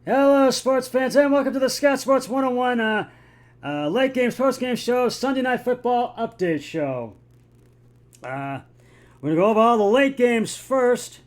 Hello, sports fans, and welcome to the Scott Sports 101 late games, post game show, Sunday Night Football update show. We're going to go over all the late games first,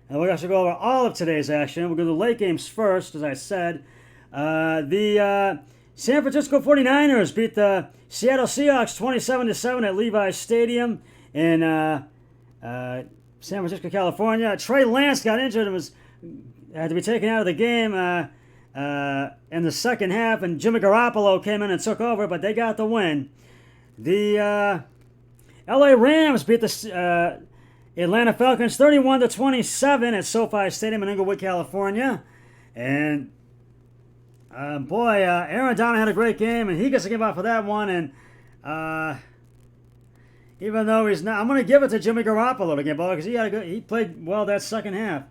and we're going to go over all of today's action. We're going to do the late games first, as I said. The San Francisco 49ers beat the Seattle Seahawks 27-7 at Levi's Stadium in San Francisco, California. Trey Lance got injured and had to be taken out of the game in the second half, and Jimmy Garoppolo came in and took over, but they got the win. The LA Rams beat the Atlanta Falcons 31-27 at SoFi Stadium in Inglewood, California. And Aaron Donald had a great game, and he gets to give up for that one. And even though he's not, I'm going to give it to Jimmy Garoppolo to get ball because he played well that second half.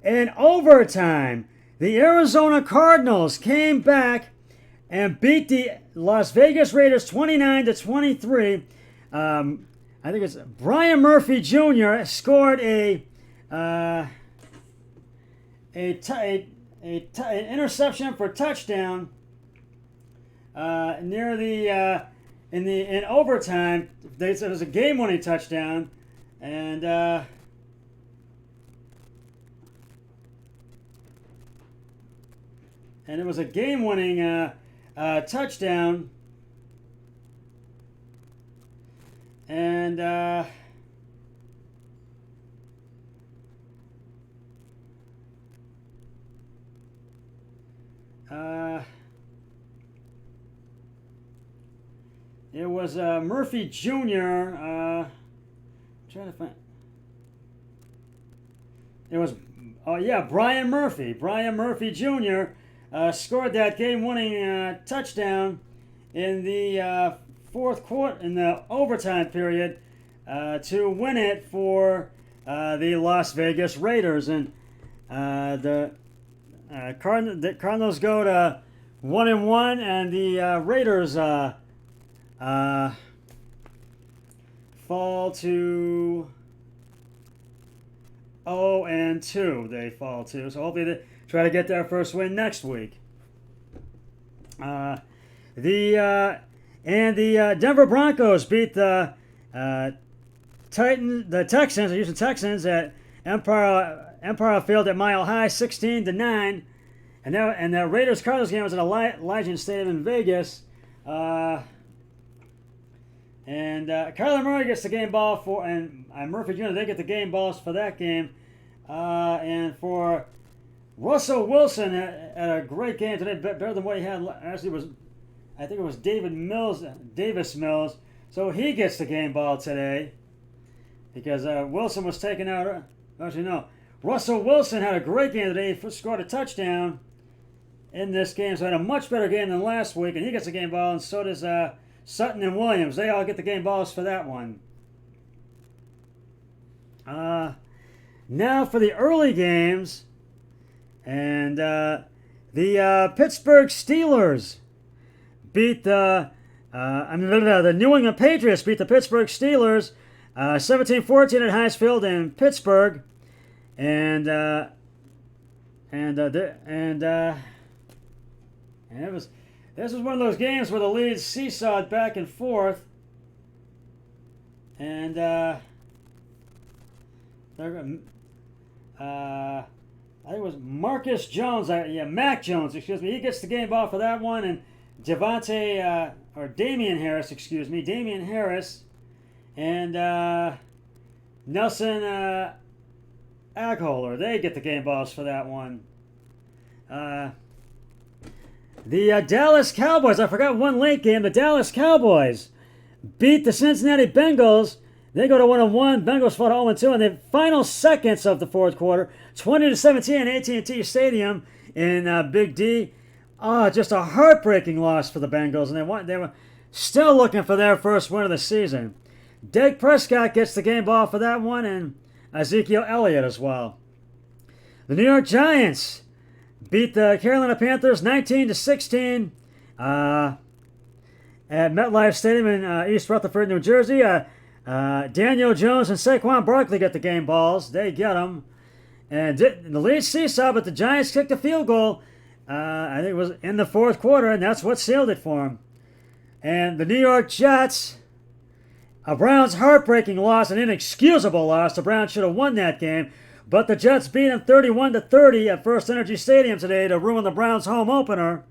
In overtime, the Arizona Cardinals came back and beat the Las Vegas Raiders 29-23. I think it's Brian Murphy Jr. scored an interception for touchdown near the in overtime. It was a game-winning touchdown, and it was a game-winning touchdown. And it was Murphy Jr. Trying to find. It was Brian Murphy. Brian Murphy Jr. Scored that game-winning touchdown in the fourth quarter, in the overtime period, to win it for the Las Vegas Raiders. And the Cardinals go to 1-1, and the Raiders fall to 0-2. They fall to, so hopefully they try to get their first win next week. The Denver Broncos beat the Houston Texans at Empire Field at Mile High, 16-9. And the Raiders Cardinals game was at Allegiant Stadium in Vegas. And Kyler Murray gets the game ball and Murphy Jr. They get the game balls for that game. And for Russell Wilson had a great game today, better than what he had. Actually, I think it was Davis Mills. So he gets the game ball today because Wilson was taken out. Actually, no. Russell Wilson had a great game today. He scored a touchdown in this game, so had a much better game than last week, and he gets the game ball, and so does Sutton and Williams. They all get the game balls for that one. Now for the early games, and the Pittsburgh Steelers beat the New England Patriots beat the Pittsburgh Steelers 17-14 at Heinz Field in Pittsburgh, and this was one of those games where the leads seesawed back and forth, and I think it was Marcus Jones, Mac Jones, excuse me. He gets the game ball for that one, and Damian Harris, and Nelson Agholor. They get the game balls for that one. The Dallas Cowboys, I forgot one late game. The Dallas Cowboys beat the Cincinnati Bengals. They go to 1-1. Bengals fall to 0-2 in the final seconds of the fourth quarter, 20-17 at AT&T Stadium in Big D. Just a heartbreaking loss for the Bengals, and they were still looking for their first win of the season. Dak Prescott gets the game ball for that one, and Ezekiel Elliott as well. The New York Giants beat the Carolina Panthers 19-16 at MetLife Stadium in East Rutherford, New Jersey. Daniel Jones and Saquon Barkley get the game balls. They get them. And the lead seesaw, but the Giants kicked a field goal. I think it was in the fourth quarter, and that's what sealed it for them. And the New York Jets, a Browns heartbreaking loss, an inexcusable loss. The Browns should have won that game, but the Jets beat them 31-30 at First Energy Stadium today to ruin the Browns' home opener.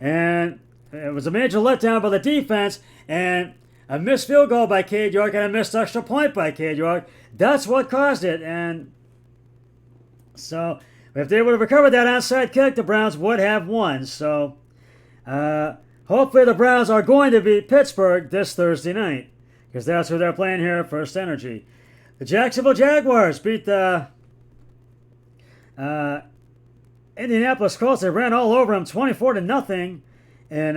And it was a major letdown by the defense, and a missed field goal by Cade York and a missed extra point by Cade York. That's what caused it. And so if they would have recovered that onside kick, the Browns would have won. So hopefully the Browns are going to beat Pittsburgh this Thursday night, because that's who they're playing here at First Energy. The Jacksonville Jaguars beat the Indianapolis Colts. They ran all over them 24-0 in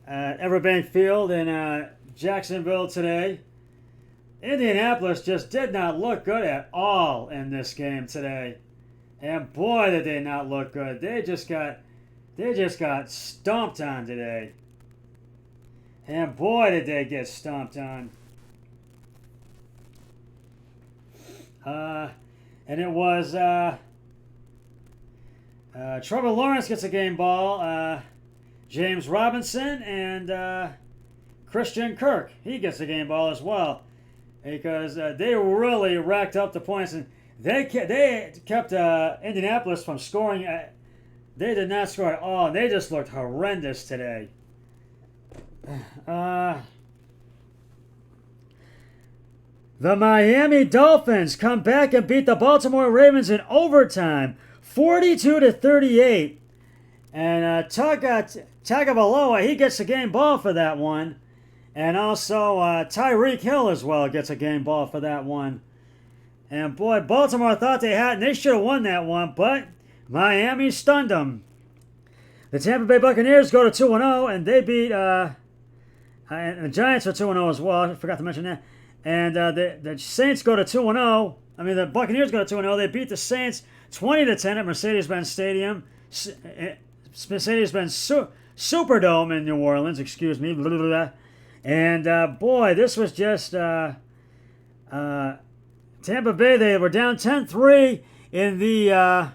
Everbank Field in Jacksonville today. Indianapolis just did not look good at all in this game today. And boy, did they not look good. They just got stomped on today. And boy, did they get stomped on. And it was Trevor Lawrence gets a game ball. James Robinson and Christian Kirk, he gets a game ball as well, because they really racked up the points, and they kept Indianapolis from scoring. They did not score at all. They just looked horrendous today. The Miami Dolphins come back and beat the Baltimore Ravens in overtime, 42-38. And Tagovailoa, he gets a game ball for that one. And also Tyreek Hill as well gets a game ball for that one. And boy, Baltimore thought they had, and they should have won that one, but Miami stunned them. The Tampa Bay Buccaneers go to 2-0, and they beat and the Giants are 2-0 as well. I forgot to mention that. And the Saints go to 2-0. I mean, the Buccaneers go to 2-0. They beat the Saints 20-10 at Mercedes-Benz Stadium. Mercedes-Benz Superdome in New Orleans. Excuse me. Blah, blah, blah. And boy, this was just Tampa Bay. They were down 10-3 in the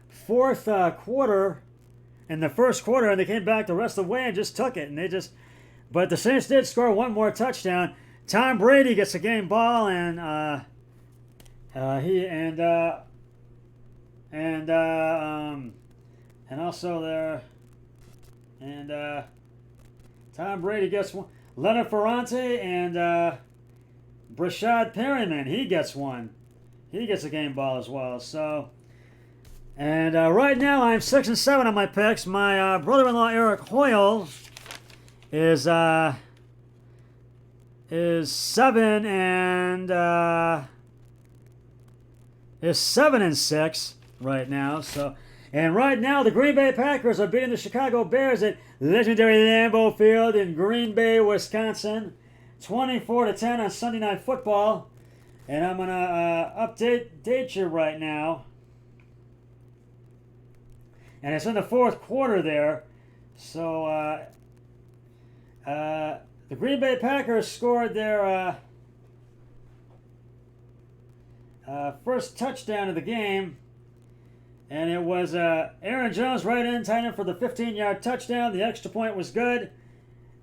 fourth quarter. In the first quarter, and they came back the rest of the way and just took it. And but the Saints did score one more touchdown. Tom Brady gets a game ball, and also there, and Tom Brady gets one. Leonard Ferrante and Brashad Perryman, he gets one. He gets a game ball as well. So. And right now I'm 6-7 on my picks. My brother-in-law Eric Hoyle is 7-6 right now. So, and right now the Green Bay Packers are beating the Chicago Bears at legendary Lambeau Field in Green Bay, Wisconsin, 24-10 on Sunday Night Football. And I'm gonna update you right now. And it's in the fourth quarter there. So the Green Bay Packers scored their first touchdown of the game. And it was Aaron Jones right in, tight end for the 15-yard touchdown. The extra point was good.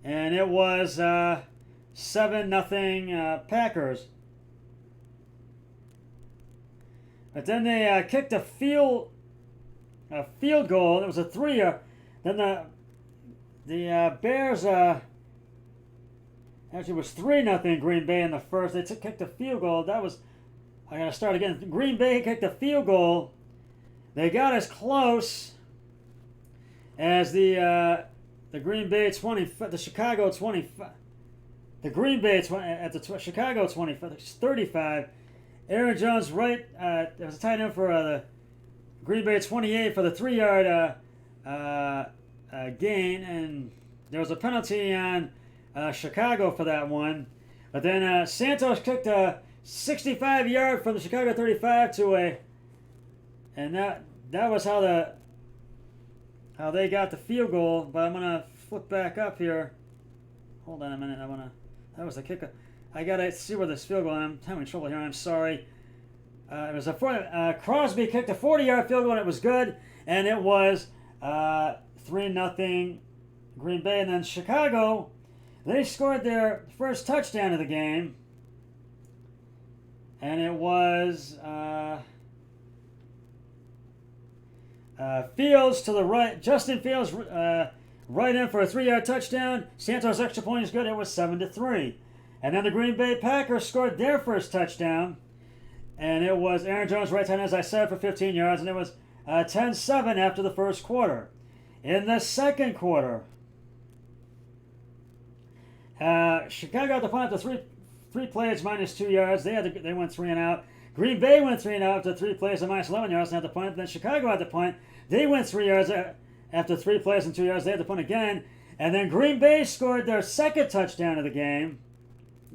And it was 7-0 Packers. But then they kicked a field goal. It was a 3-er. Then the Bears actually was 3-0 Green Bay in the first. They kicked a field goal. I gotta start again. Green Bay kicked a field goal. They got as close as the Green Bay 20, the Chicago 20, the Green Bay 20, at the Chicago 35. Aaron Jones right. There was a tight end for the Green Bay 28 for the 3-yard gain, and there was a penalty on Chicago for that one. But then Santos kicked a 65-yard from the Chicago 35 and that was how they got the field goal. But I'm gonna flip back up here. Hold on a minute. That was the kicker. I gotta see where this field goal. I'm having trouble here. I'm sorry. It was Crosby kicked a 40-yard field goal and it was good, and it was 3-0 Green Bay. And then Chicago, they scored their first touchdown of the game, and it was Fields to the right. Justin Fields right in for a 3-yard touchdown. Santos extra point is good. It was 7-3. And then the Green Bay Packers scored their first touchdown, and it was Aaron Jones right hand, as I said, for 15 yards, and it was 10-7 after the first quarter. In the second quarter, Chicago got the punt after three plays minus 2 yards. They went 3 and out. Green Bay went 3 and out after 3 plays and minus 11 yards and had the punt. Then Chicago had the punt. They went 3 yards after 3 plays and 2 yards. They had the punt again. And then Green Bay scored their second touchdown of the game.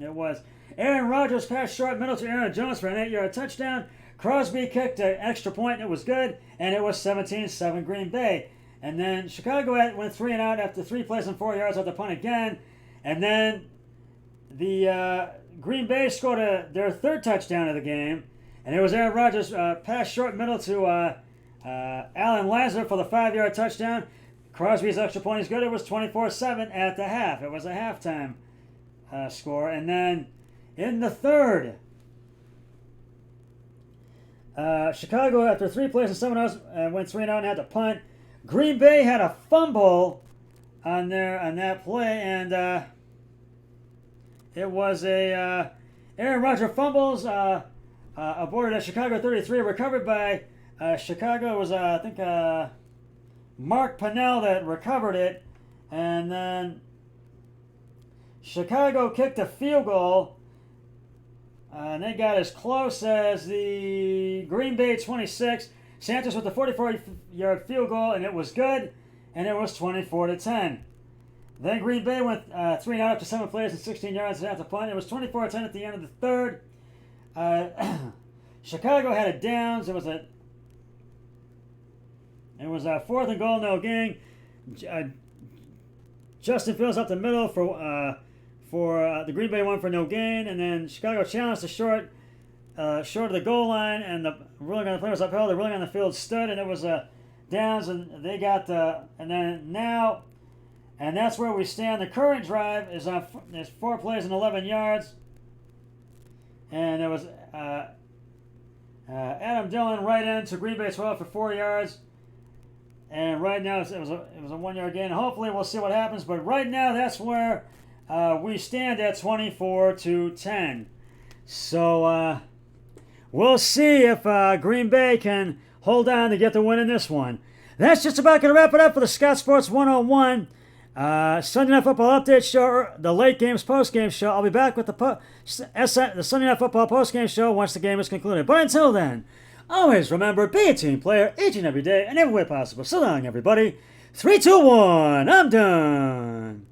It was Aaron Rodgers passed short middle to Aaron Jones for an 8-yard touchdown. Crosby kicked an extra point, and it was good. And it was 17-7 Green Bay. And then Chicago went 3 and out after 3 plays and 4 yards at the punt again. And then the Green Bay scored their third touchdown of the game. And it was Aaron Rodgers passed short middle to Alan Lazar for the 5-yard touchdown. Crosby's extra point is good. It was 24-7 at the half. It was a halftime score. And then in the third, Chicago, after 3 plays and 7 yards, went 3 and out and had to punt. Green Bay had a fumble on that play, and it was a Aaron Rodgers fumbles aborted at Chicago 33, recovered by Chicago. It was I think Mark Pennell that recovered it, and then Chicago kicked a field goal, and they got as close as the Green Bay 26. Santos with the 44-yard field goal, and it was good, and it was 24-10. Then Green Bay went 3 and out after 7 plays and 16 yards at the punt. It was 24-10 at the end of the third. Chicago had a downs. It was a 4th and goal, no gain. Justin Fields up the middle for the Green Bay one for no gain, and then Chicago challenged the short of the goal line, and the ruling on the play was upheld. The ruling on the field stood, and it was downs, and they got and then now, and that's where we stand. The current drive is there's 4 plays and 11 yards, and it was Adam Dillon right into Green Bay 12 for 4 yards. And right now it was a 1-yard gain. Hopefully we'll see what happens. But right now that's where we stand at 24-10. So we'll see if Green Bay can hold on to get the win in this one. That's just about going to wrap it up for the Scott Sports 101 Sunday Night Football Update Show, the late games post-game show. I'll be back with the Sunday Night Football post-game show once the game is concluded. But until then, always remember, be a team player each and every day and every way possible. So long, everybody. 3, 2, 1. I'm done.